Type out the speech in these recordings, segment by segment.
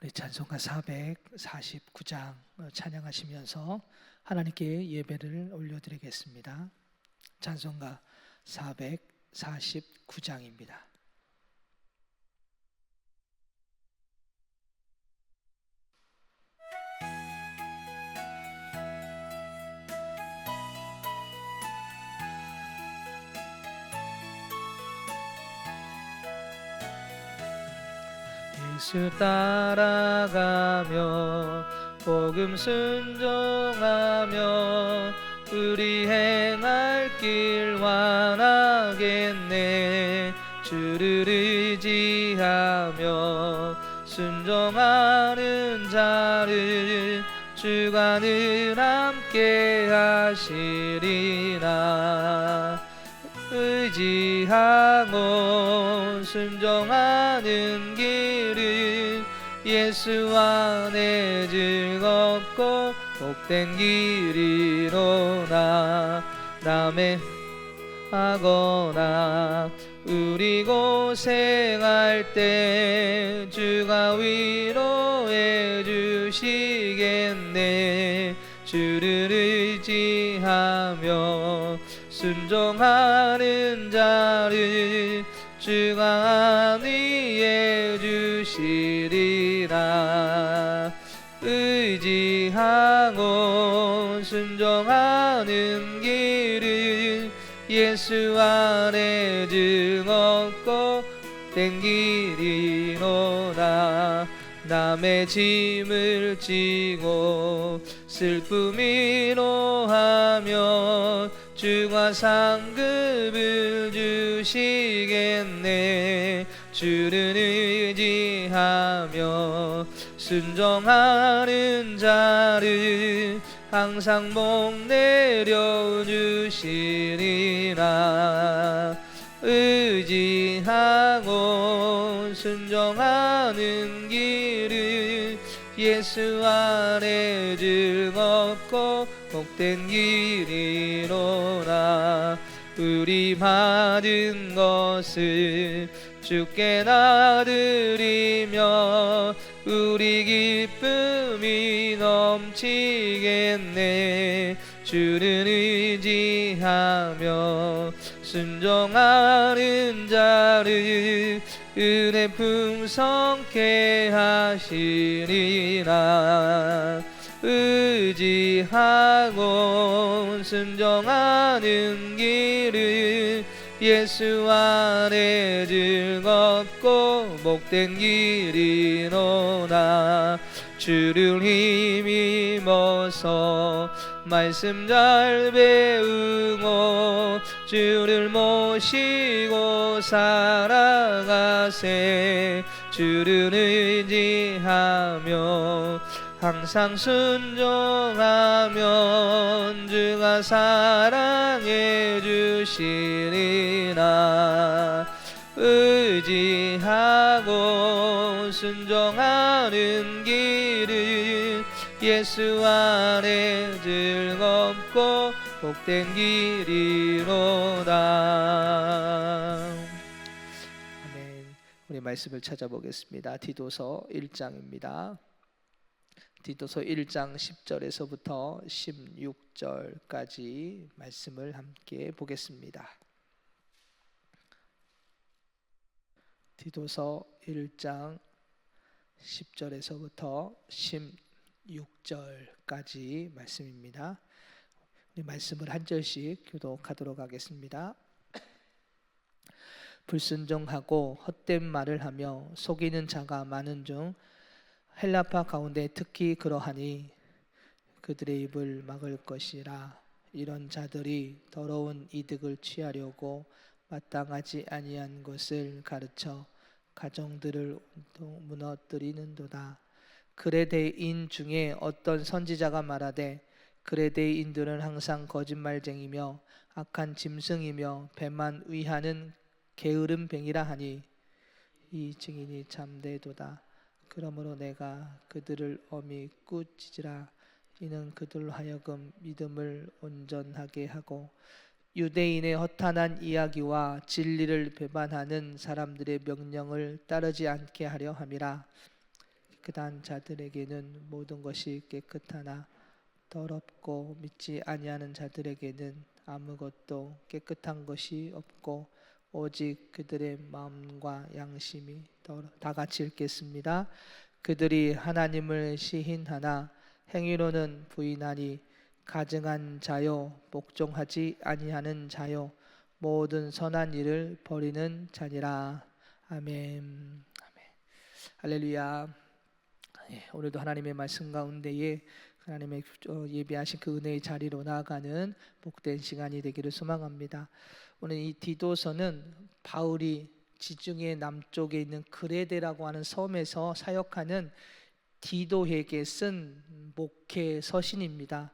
우리 찬송가 449장 찬양하시면서 하나님께 예배를 올려드리겠습니다. 찬송가 449장입니다. 예수 따라가며 복음 순종하며 우리 행할 길 완하겠네. 주를 의지하며 순종하는 자를 주가 늘 함께 하시리라. 의지하고 순종하는 길은 예수 안에 즐겁고 복된 길이로나. 남의 하거나 우리 고생할 때 주가 위로해 주시겠네. 주를 의지하며 순종하는 자를 주가 안위해 주시리라. 의지하고 순종하는 길은 예수 안에 즐겁고 된 길이로다. 남의 짐을 지고 슬픔이로 하며 주가 상급을 주시겠네. 주를 의지하며 순종하는 자를 항상 복 내려 주시리라. 의지하고 순종하는 길은 예수 안에 즐겁고 복된 길이로라. 우리 받은 것을 주께 나드리며 우리 기쁨이 넘치겠네. 주를 의지하며 순종하는 자를 은혜 풍성케 하시리라. 의지하고 순종하는 길은 예수 안에 즐겁고 복된 길이로나. 주를 힘입어서 말씀 잘 배우고 주를 모시고 살아가세. 주를 의지하며 항상 순종하면 주가 사랑해 주시리라. 의지하고 순종하는 길은 예수 안에 즐겁고 복된 길이로다. 아멘. 우리 말씀을 찾아보겠습니다. 디도서 1장입니다. 디도서 1장 10절에서부터 16절까지 말씀을 함께 보겠습니다. 디도서 1장 10절에서부터 16절까지 말씀입니다. 우리 말씀을 한 절씩 교독하도록 하겠습니다. 불순종하고 헛된 말을 하며 속이는 자가 많은 중 헬라파 가운데 특히 그러하니 그들의 입을 막을 것이라. 이런 자들이 더러운 이득을 취하려고 마땅하지 아니한 것을 가르쳐 가정들을 무너뜨리는도다. 그레데인 중에 어떤 선지자가 말하되 그레데인들은 항상 거짓말쟁이며 악한 짐승이며 배만 위하는 게으름뱅이라 하니 이 증인이 참되도다. 그러므로 내가 그들을 엄히 꾸짖으라. 이는 그들로 하여금 믿음을 온전하게 하고 유대인의 허탄한 이야기와 진리를 배반하는 사람들의 명령을 따르지 않게 하려 함이라. 깨끗한 자들에게는 모든 것이 깨끗하나 더럽고 믿지 아니하는 자들에게는 아무것도 깨끗한 것이 없고 오직 그들의 마음과 양심이 다 같이 읽겠습니다. 그들이 하나님을 시인하나 행위로는 부인하니 가증한 자요 복종하지 아니하는 자요 모든 선한 일을 버리는 자니라. 아멘. 할렐루야. 오늘도 하나님의 말씀 가운데에 하나님의 예비하신 그 은혜의 자리로 나아가는 복된 시간이 되기를 소망합니다. 오늘 이 디도서는 바울이 지중해 남쪽에 있는 그레데라고 하는 섬에서 사역하는 디도에게 쓴 목회 서신입니다.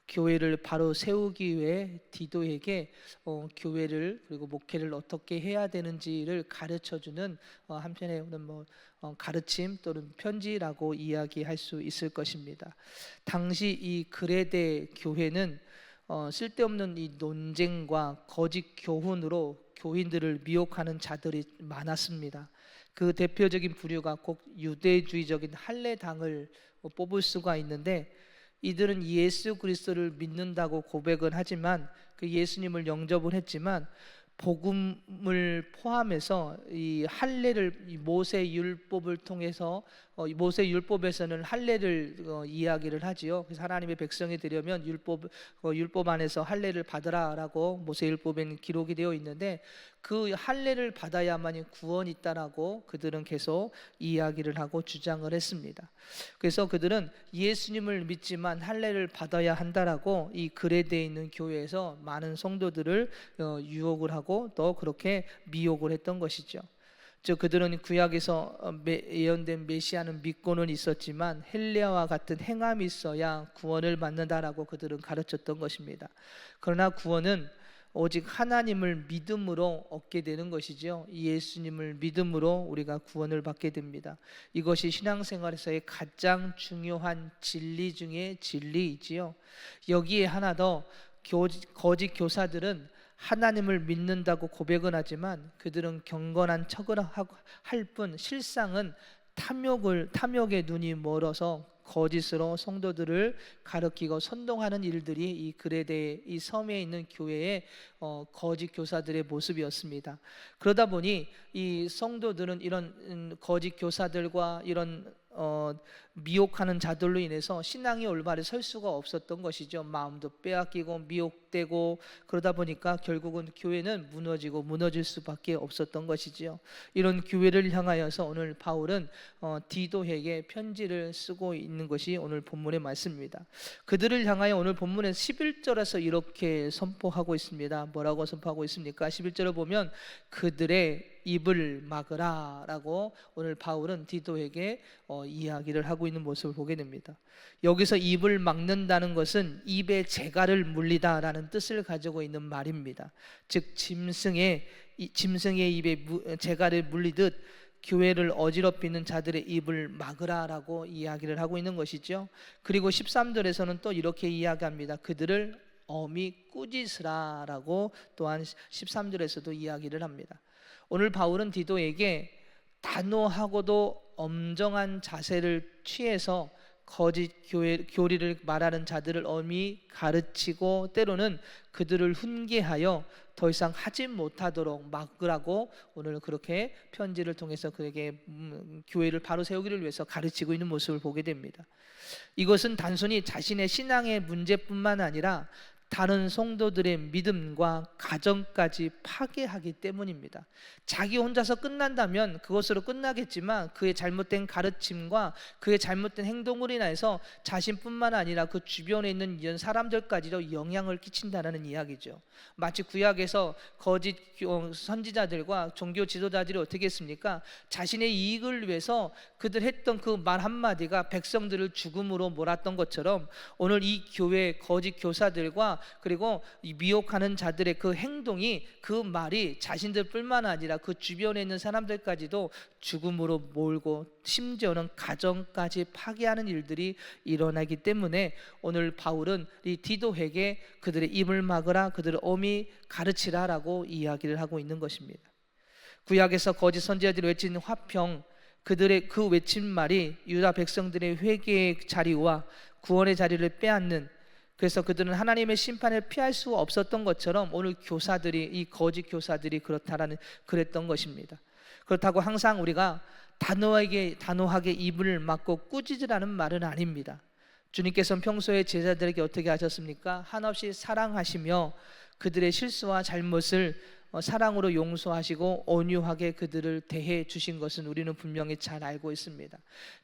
교회를 바로 세우기 위해 디도에게 교회를 그리고 목회를 어떻게 해야 되는지를 가르쳐주는 한편의 가르침 또는 편지라고 이야기할 수 있을 것입니다. 당시 이 그레데 교회는 쓸데없는 이 논쟁과 거짓 교훈으로 교인들을 미혹하는 자들이 많았습니다. 그 대표적인 부류가 꼭 유대주의적인 할례당을 뽑을 수가 있는데, 이들은 예수 그리스도를 믿는다고 고백은 하지만 그 예수님을 영접을 했지만 복음을 포함해서 이 할례를 모세 율법을 통해서 모세 율법에서는 할례를 이야기를 하지요. 그래서 하나님의 백성이 되려면 율법 안에서 할례를 받으라라고 모세 율법에는 기록이 되어 있는데, 그 할례를 받아야만이 구원이 있다라고 그들은 계속 이야기를 하고 주장을 했습니다. 그래서 그들은 예수님을 믿지만 할례를 받아야 한다라고 이 그레데에 있는 교회에서 많은 성도들을 유혹을 하고 또 그렇게 미혹을 했던 것이죠. 즉 그들은 구약에서 예언된 메시아는 믿고는 있었지만 헬레아와 같은 행함이 있어야 구원을 받는다라고 그들은 가르쳤던 것입니다. 그러나 구원은 오직 하나님을 믿음으로 얻게 되는 것이죠. 예수님을 믿음으로 우리가 구원을 받게 됩니다. 이것이 신앙생활에서의 가장 중요한 진리 중에 진리이지요. 여기에 하나 더, 거짓 교사들은 하나님을 믿는다고 고백은 하지만 그들은 경건한 척을 할 뿐 실상은 탐욕의 눈이 멀어서 거짓으로 성도들을 가르치고 선동하는 일들이 이 그레데 이 섬에 있는 교회의 거짓 교사들의 모습이었습니다. 그러다 보니 이 성도들은 이런 거짓 교사들과 이런 미혹하는 자들로 인해서 신앙이 올바르게 설 수가 없었던 것이죠. 마음도 빼앗기고 미혹되고 그러다 보니까 결국은 교회는 무너질 수밖에 없었던 것이지요. 이런 교회를 향하여서 오늘 바울은 디도에게 편지를 쓰고 있는 것이 오늘 본문의 말씀입니다. 그들을 향하여 오늘 본문의 11절에서 이렇게 선포하고 있습니다. 뭐라고 선포하고 있습니까? 11절을 보면 그들의 입을 막으라 라고 오늘 바울은 디도에게 이야기를 하고 있는 모습을 보게 됩니다. 여기서 입을 막는다는 것은 입에 재갈을 물리다 라는 뜻을 가지고 있는 말입니다. 즉 짐승의 입에 재갈을 물리듯 교회를 어지럽히는 자들의 입을 막으라 라고 이야기를 하고 있는 것이죠. 그리고 13절에서는 또 이렇게 이야기합니다. 그들을 엄히 꾸짖으라 라고 또한 13절에서도 이야기를 합니다. 오늘 바울은 디도에게 단호하고도 엄정한 자세를 취해서 거짓 교리를 말하는 자들을 엄히 가르치고 때로는 그들을 훈계하여 더 이상 하지 못하도록 막으라고 오늘 그렇게 편지를 통해서 그에게 교회를 바로 세우기를 위해서 가르치고 있는 모습을 보게 됩니다. 이것은 단순히 자신의 신앙의 문제뿐만 아니라 다른 성도들의 믿음과 가정까지 파괴하기 때문입니다. 자기 혼자서 끝난다면 그것으로 끝나겠지만 그의 잘못된 가르침과 그의 잘못된 행동으로 인해서 자신뿐만 아니라 그 주변에 있는 이런 사람들까지도 영향을 끼친다는 이야기죠. 마치 구약에서 거짓 선지자들과 종교 지도자들이 어떻게 했습니까? 자신의 이익을 위해서 그들 했던 그 말 한마디가 백성들을 죽음으로 몰았던 것처럼 오늘 이 교회 거짓 교사들과 그리고 미혹하는 자들의 그 행동이, 그 말이 자신들뿐만 아니라 그 주변에 있는 사람들까지도 죽음으로 몰고 심지어는 가정까지 파괴하는 일들이 일어나기 때문에 오늘 바울은 이 디도에게 그들의 입을 막으라, 그들을 엄히 가르치라라고 이야기를 하고 있는 것입니다. 구약에서 거짓 선지자들이 외치는 화평, 그들의 그 외친 말이 유다 백성들의 회개의 자리와 구원의 자리를 빼앗는, 그래서 그들은 하나님의 심판을 피할 수 없었던 것처럼 오늘 교사들이, 이 거짓 교사들이 그랬던 것입니다. 그렇다고 항상 우리가 단호하게 입을 막고 꾸짖으라는 말은 아닙니다. 주님께서는 평소에 제자들에게 어떻게 하셨습니까? 한없이 사랑하시며 그들의 실수와 잘못을 사랑으로 용서하시고 온유하게 그들을 대해 주신 것은 우리는 분명히 잘 알고 있습니다.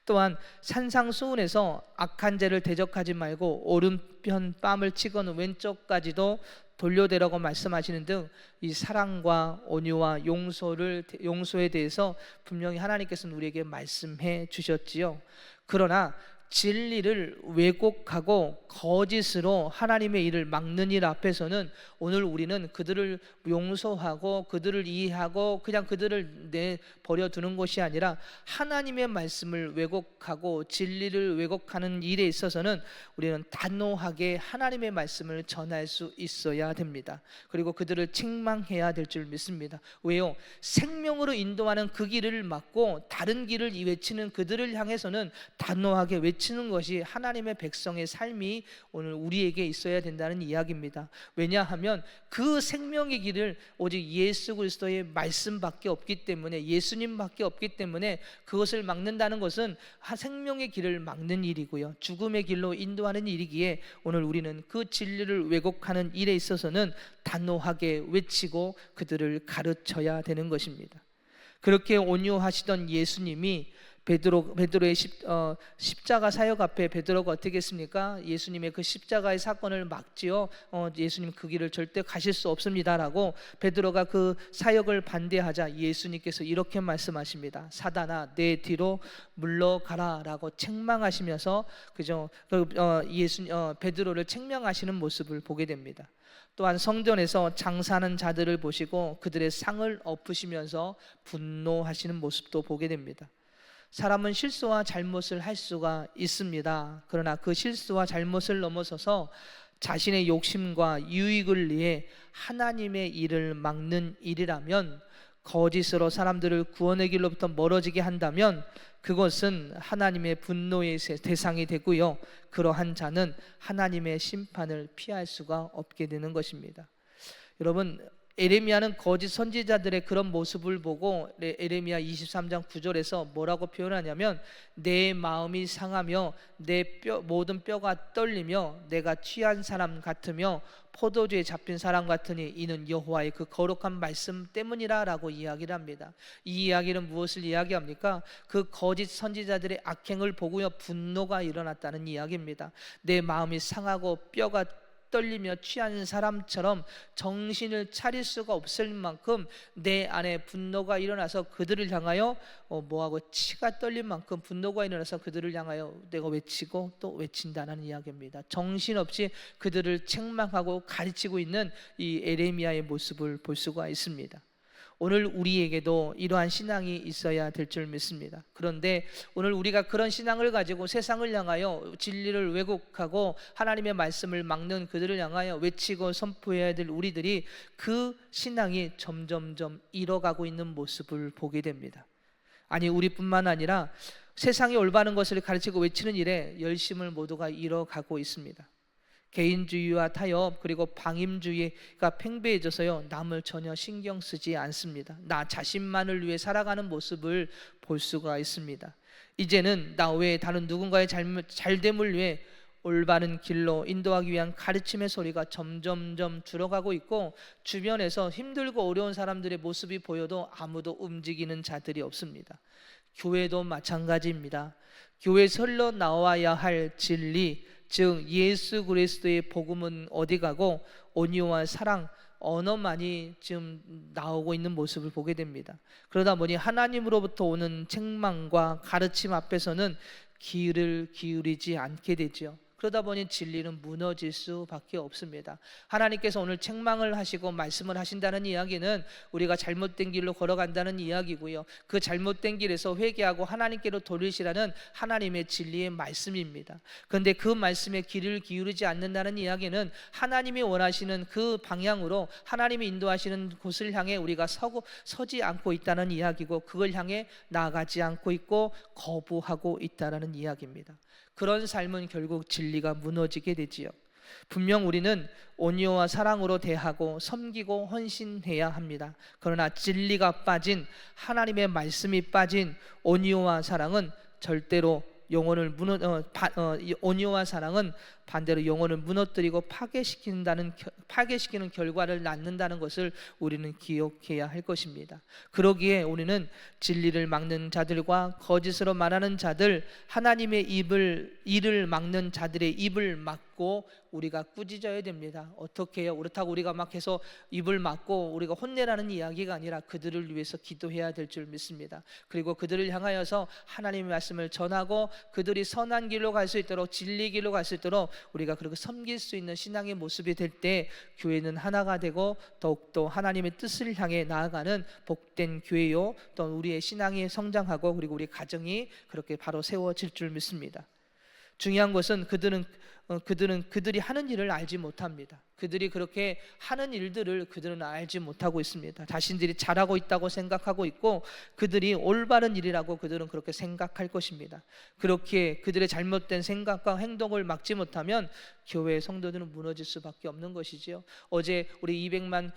또한 산상수훈에서 악한 죄를 대적하지 말고 오른편 뺨을 치고는 왼쪽까지도 돌려대라고 말씀하시는 등 이 사랑과 온유와 용서에 대해서 분명히 하나님께서는 우리에게 말씀해 주셨지요. 그러나 진리를 왜곡하고 거짓으로 하나님의 일을 막는 일 앞에서는 오늘 우리는 그들을 용서하고 그들을 이해하고 그냥 그들을 내버려 두는 것이 아니라 하나님의 말씀을 왜곡하고 진리를 왜곡하는 일에 있어서는 우리는 단호하게 하나님의 말씀을 전할 수 있어야 됩니다. 그리고 그들을 책망해야 될 줄 믿습니다. 왜요? 생명으로 인도하는 그 길을 막고 다른 길을 외치는 그들을 향해서는 단호하게 외치는 것이 하나님의 백성의 삶이 오늘 우리에게 있어야 된다는 이야기입니다. 왜냐하면 그 생명의 길을 오직 예수 그리스도의 말씀밖에 없기 때문에, 예수님밖에 없기 때문에 그것을 막는다는 것은 생명의 길을 막는 일이고요, 죽음의 길로 인도하는 일이기에 오늘 우리는 그 진리를 왜곡하는 일에 있어서는 단호하게 외치고 그들을 가르쳐야 되는 것입니다. 그렇게 온유하시던 예수님이 베드로의 십자가 사역 앞에 베드로가 어떻게 했습니까? 예수님의 그 십자가의 사건을 막지요. 예수님 그 길을 절대 가실 수 없습니다라고 베드로가 그 사역을 반대하자 예수님께서 이렇게 말씀하십니다. 사단아, 내 뒤로 물러가라라고 책망하시면서 베드로를 책망하시는 모습을 보게 됩니다. 또한 성전에서 장사하는 자들을 보시고 그들의 상을 엎으시면서 분노하시는 모습도 보게 됩니다. 사람은 실수와 잘못을 할 수가 있습니다. 그러나 그 실수와 잘못을 넘어서서 자신의 욕심과 유익을 위해 하나님의 일을 막는 일이라면, 거짓으로 사람들을 구원의 길로부터 멀어지게 한다면 그것은 하나님의 분노의 대상이 되고요, 그러한 자는 하나님의 심판을 피할 수가 없게 되는 것입니다. 여러분, 에레미야는 거짓 선지자들의 그런 모습을 보고 에레미야 23장 9절에서 뭐라고 표현하냐면, 내 마음이 상하며 내 모든 뼈가 떨리며 내가 취한 사람 같으며 포도주에 잡힌 사람 같으니 이는 여호와의 그 거룩한 말씀 때문이라 라고 이야기를 합니다. 이 이야기는 무엇을 이야기합니까? 그 거짓 선지자들의 악행을 보고요, 분노가 일어났다는 이야기입니다. 내 마음이 상하고 뼈가 떨리며 취하는 사람처럼 정신을 차릴 수가 없을 만큼 내 안에 분노가 일어나서 그들을 향하여 치가 떨릴 만큼 분노가 일어나서 그들을 향하여 내가 외치고 또 외친다는 이야기입니다. 정신없이 그들을 책망하고 가르치고 있는 이 에레미야의 모습을 볼 수가 있습니다. 오늘 우리에게도 이러한 신앙이 있어야 될 줄 믿습니다. 그런데 오늘 우리가 그런 신앙을 가지고 세상을 향하여 진리를 왜곡하고 하나님의 말씀을 막는 그들을 향하여 외치고 선포해야 될 우리들이 그 신앙이 점점점 잃어가고 있는 모습을 보게 됩니다. 아니, 우리뿐만 아니라 세상이 올바른 것을 가르치고 외치는 일에 열심을 모두가 잃어가고 있습니다. 개인주의와 타협 그리고 방임주의가 팽배해져서요, 남을 전혀 신경 쓰지 않습니다. 나 자신만을 위해 살아가는 모습을 볼 수가 있습니다. 이제는 나 외에 다른 누군가의 잘됨을 위해 올바른 길로 인도하기 위한 가르침의 소리가 점점점 줄어가고 있고, 주변에서 힘들고 어려운 사람들의 모습이 보여도 아무도 움직이는 자들이 없습니다. 교회도 마찬가지입니다. 교회에 설러 나와야 할 진리, 즉 예수 그리스도의 복음은 어디 가고 온유와 사랑, 언어만이 지금 나오고 있는 모습을 보게 됩니다. 그러다 보니 하나님으로부터 오는 책망과 가르침 앞에서는 귀를 기울이지 않게 되죠. 그러다 보니 진리는 무너질 수밖에 없습니다. 하나님께서 오늘 책망을 하시고 말씀을 하신다는 이야기는 우리가 잘못된 길로 걸어간다는 이야기고요, 그 잘못된 길에서 회개하고 하나님께로 돌리시라는 하나님의 진리의 말씀입니다. 그런데 그 말씀에 귀를 기울이지 않는다는 이야기는 하나님이 원하시는 그 방향으로, 하나님이 인도하시는 곳을 향해 우리가 서지 않고 있다는 이야기고, 그걸 향해 나아가지 않고 있고 거부하고 있다는 이야기입니다. 그런 삶은 결국 진리가 무너지게 되지요. 분명 우리는 온유와 사랑으로 대하고 섬기고 헌신해야 합니다. 그러나 진리가 빠진, 하나님의 말씀이 빠진 온유와 사랑은 절대로 온유와 사랑은 반대로 영혼을 무너뜨리고 파괴시키는 결과를 낳는다는 것을 우리는 기억해야 할 것입니다. 그러기에 우리는 진리를 막는 자들과 거짓으로 말하는 자들, 하나님의 일을 막는 자들의 입을 막고 우리가 꾸짖어야 됩니다. 어떻게 해요? 그렇다고 우리가 막 해서 입을 막고 우리가 혼내라는 이야기가 아니라 그들을 위해서 기도해야 될 줄 믿습니다. 그리고 그들을 향하여서 하나님의 말씀을 전하고 그들이 선한 길로 갈 수 있도록, 진리 길로 갈 수 있도록 우리가 그렇게 섬길 수 있는 신앙의 모습이 될 때 교회는 하나가 되고 더욱더 하나님의 뜻을 향해 나아가는 복된 교회요, 또 우리의 신앙이 성장하고 그리고 우리 가정이 그렇게 바로 세워질 줄 믿습니다. 중요한 것은 그들이 하는 일을 알지 못합니다. 그들이 그렇게 하는 일들을 그들은 알지 못하고 있습니다. 자신들이 잘하고 있다고 생각하고 있고 그들이 올바른 일이라고 그들은 그렇게 생각할 것입니다. 그렇게 그들의 잘못된 생각과 행동을 막지 못하면 교회의 성도들은 무너질 수밖에 없는 것이지요. 어제 우리 200만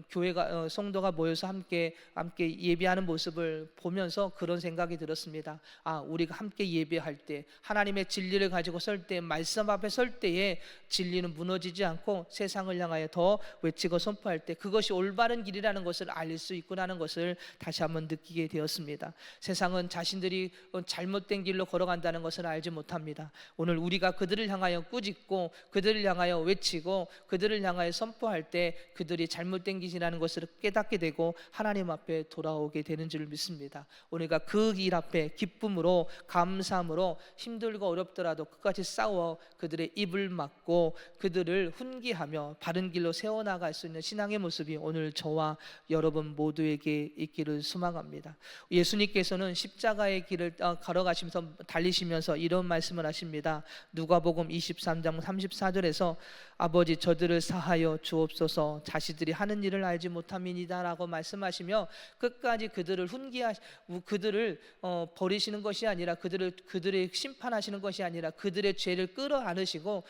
교회가 성도가 모여서 함께 예배하는 모습을 보면서 그런 생각이 들었습니다. 우리가 함께 예배할 때, 하나님의 진리를 가지고 설 때, 말씀 앞에 설 때에 진리는 무너지지 않고 세상을 향하여 더 외치고 선포할 때 그것이 올바른 길이라는 것을 알 수 있구나는 것을 다시 한번 느끼게 되었습니다. 세상은 자신들이 잘못된 길로 걸어간다는 것을 알지 못합니다. 오늘 우리가 그들을 향하여 꾸짖고 그들을 향하여 외치고 그들을 향하여 선포할 때 그들이 잘못된 길이라는 것을 깨닫게 되고 하나님 앞에 돌아오게 되는 줄 믿습니다. 우리가 그 길 앞에 기쁨으로, 감사함으로, 힘들고 어렵더라도 끝까지 싸워 그들의 입을 막고 그들을 훈계하며 바른 길로 세워나갈 수 있는 신앙의 모습이 오늘 저와 여러분 모두에게 있기를 소망합니다. 예수님께서는 십자가의 길을 걸어가시면서 달리시면서 이런 말씀을 하십니다. 누가복음 23장 34절에서 아버지 저들을 사하여 주옵소서, 자식들이 하는 일을 알지 못함이니이다 라고 말씀하시며 끝까지 그들을 그들을 버리시는 것이 아니라 그들의 심판하시는 것이 아니라 그들의 죄를 끌어안으시고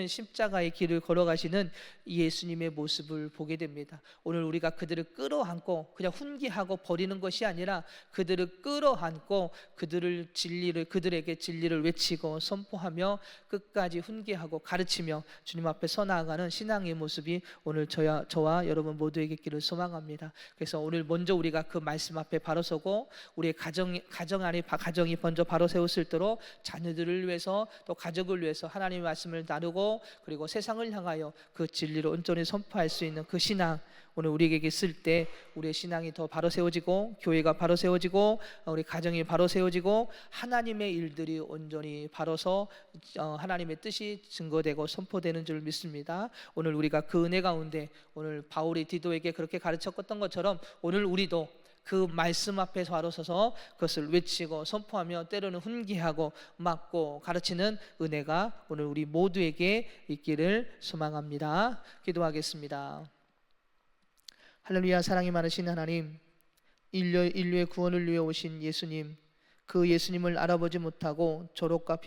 십자가의 길을 걸어가시는 예수님의 모습을 보게 됩니다. 오늘 우리가 그들을 끌어안고 그냥 훈계하고 버리는 것이 아니라 그들을 끌어안고 그들에게 진리를 외치고 선포하며 끝까지 훈계하고 가르치며 주님 앞에 서 나아가는 신앙의 모습이 오늘 저와 여러분 모두에게 있기를 소망합니다. 그래서 오늘 먼저 우리가 그 말씀 앞에 바로 서고 우리의 가정이 먼저 바로 세울 수 있도록 자녀들을 위해서 또 가족을 위해서 하나님의 말씀을 나누고 그리고 세상을 향하여 그 진리를 온전히 선포할 수 있는 그 신앙, 오늘 우리에게 있을 때 우리의 신앙이 더 바로 세워지고 교회가 바로 세워지고 우리 가정이 바로 세워지고 하나님의 일들이 온전히 바로서 하나님의 뜻이 증거되고 선포되는 줄 믿습니다. 오늘 우리가 그 은혜 가운데 오늘 바울이 디도에게 그렇게 가르쳤던 것처럼 오늘 우리도 그 말씀 앞에 바로 서서 그것을 외치고 선포하며 때로는 훈계하고 막고 가르치는 은혜가 오늘 우리 모두에게 있기를 소망합니다. 기도하겠습니다. 할렐루야. 사랑이 많으신 하나님, 인류의 구원을 위해 오신 예수님, 그 예수님을 알아보지 못하고 조롱과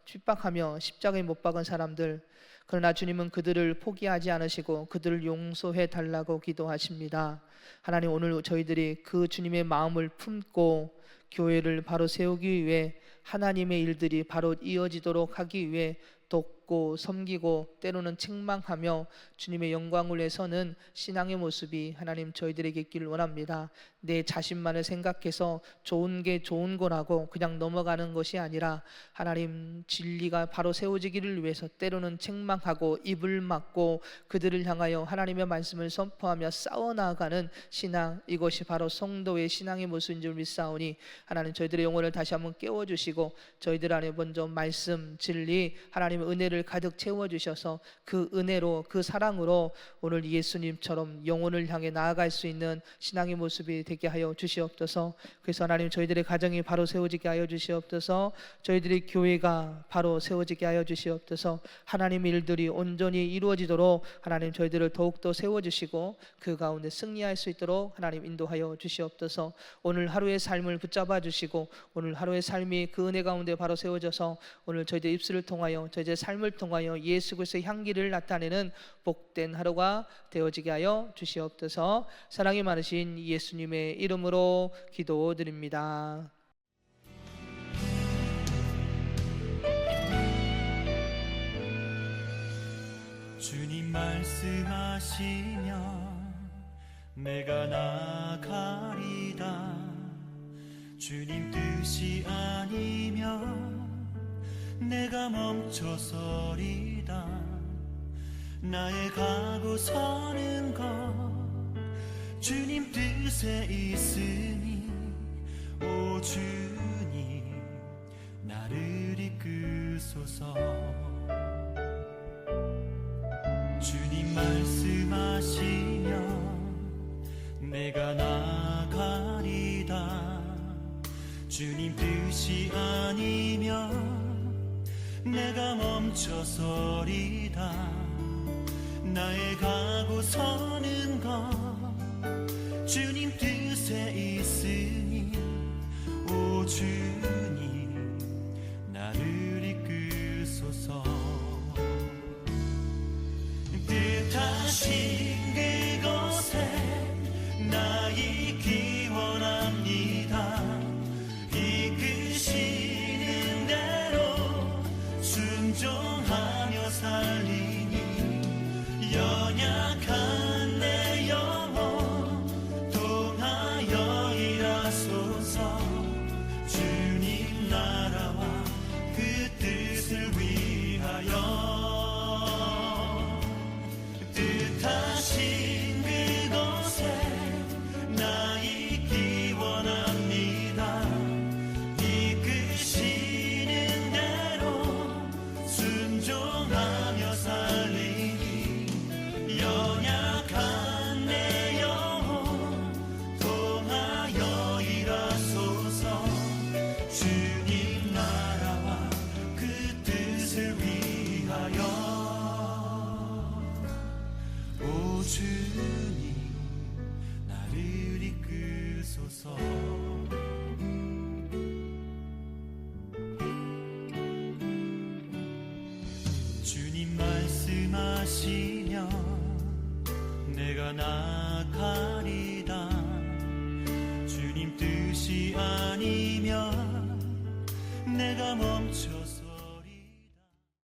핍박하며 십자가에 못 박은 사람들, 그러나 주님은 그들을 포기하지 않으시고 그들을 용서해 달라고 기도하십니다. 하나님, 오늘 저희들이 그 주님의 마음을 품고 교회를 바로 세우기 위해 하나님의 일들이 바로 이어지도록 하기 위해 또 돕고 섬기고 때로는 책망하며 주님의 영광을 위해서는 신앙의 모습이 하나님 저희들에게 있기를 원합니다. 내 자신만을 생각해서 좋은 게 좋은 거라고 그냥 넘어가는 것이 아니라 하나님 진리가 바로 세워지기를 위해서 때로는 책망하고 입을 막고 그들을 향하여 하나님의 말씀을 선포하며 싸워나가는 신앙, 이것이 바로 성도의 신앙의 모습인 줄 믿사오니 하나님 저희들의 영혼을 다시 한번 깨워주시고 저희들 안에 먼저 말씀, 진리, 하나님의 은혜를 가득 채워주셔서 그 은혜로 그 사랑으로 오늘 예수님처럼 영혼을 향해 나아갈 수 있는 신앙의 모습이 되게 하여 주시옵소서. 그래서 하나님 저희들의 가정이 바로 세워지게 하여 주시옵소서. 저희들의 교회가 바로 세워지게 하여 주시옵소서. 하나님의 일들이 온전히 이루어지도록 하나님 저희들을 더욱더 세워주시고 그 가운데 승리할 수 있도록 하나님 인도하여 주시옵소서. 오늘 하루의 삶을 붙잡아 주시고 오늘 하루의 삶이 그 은혜 가운데 바로 세워져서 오늘 저희들 입술을 통하여 저희들 삶을 통하여 예수 그리스도의 향기를 나타내는 복된 하루가 되어지게 하여 주시옵소서. 사랑이 많으신 예수님의 이름으로 기도드립니다. 주님 말씀하시면 내가 나가리다. 주님 뜻이 아니면 내가 멈춰서리다. 나의 가고 서는 것 주님 뜻에 있으니 오 주님 나를 이끄소서. 주님 말씀하시면 내가 나가리다. 주님 뜻이 아니면 내가 멈춰서리다. 나의 가고 서는 것 주님 뜻에 있으니 오 주님 나를 이끄소서. 뜻하신 그곳에 나 있기 원합니다. 이끄시는 대로 순종하며 살리니 연약한 내 영혼 통하여 일하소서. 주님 나라와 그 뜻을 위하여 뜻하신 그곳에 나 있기 원합니다. 이끄시는 대로 순종하며 살리니 연약한 내 영혼 통하여 일하소서. 주님 나라와 그 뜻을 위하여 오 주님 나를 이끄소서. 주님 말씀하시면 내가 나가리다. 주님 뜻이 아니면 내가 멈춰